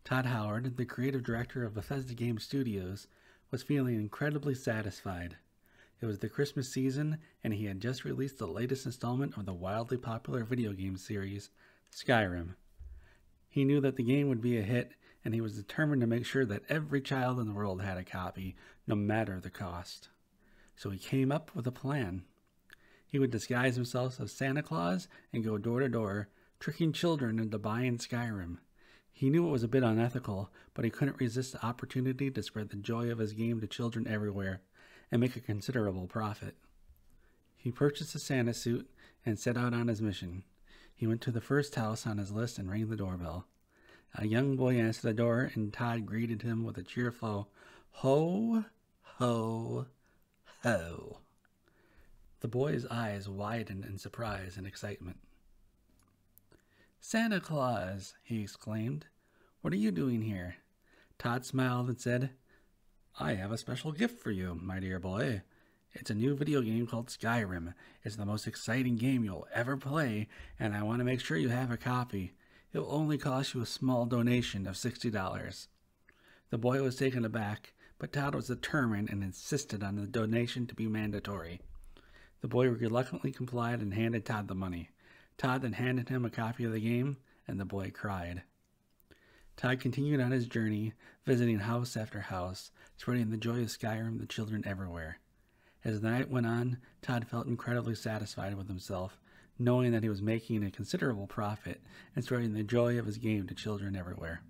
Todd Howard, the creative director of Bethesda Game Studios, was feeling incredibly satisfied. It was the Christmas season, and he had just released the latest installment of the wildly popular video game series, Skyrim. He knew that the game would be a hit, and he was determined to make sure that every child in the world had a copy, no matter the cost. So he came up with a plan. He would disguise himself as Santa Claus and go door to door, tricking children into buying Skyrim. He knew it was a bit unethical, but he couldn't resist the opportunity to spread the joy of his game to children everywhere and make a considerable profit. He purchased a Santa suit and set out on his mission. He went to the first house on his list and rang the doorbell. A young boy answered the door, and Todd greeted him with a cheerful, "Ho, ho, ho." The boy's eyes widened in surprise and excitement. "Santa Claus!" he exclaimed. "What are you doing here?" Todd smiled and said, "I have a special gift for you, my dear boy. It's a new video game called Skyrim. It's the most exciting game you'll ever play, and I want to make sure you have a copy. It will only cost you a small donation of $60. The boy was taken aback, but Todd was determined and insisted on the donation to be mandatory. The boy reluctantly complied and handed Todd the money. Todd then handed him a copy of the game, and the boy cried. Todd continued on his journey, visiting house after house, spreading the joy of Skyrim to children everywhere. As the night went on, Todd felt incredibly satisfied with himself, knowing that he was making a considerable profit and spreading the joy of his game to children everywhere.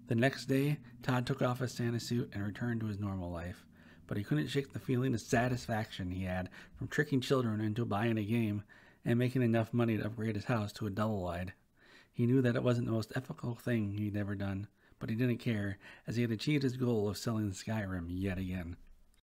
The next day, Todd took off his Santa suit and returned to his normal life, but he couldn't shake the feeling of satisfaction he had from tricking children into buying a game and making enough money to upgrade his house to a double-wide. He knew that it wasn't the most ethical thing he'd ever done, but he didn't care, as he had achieved his goal of selling Skyrim yet again.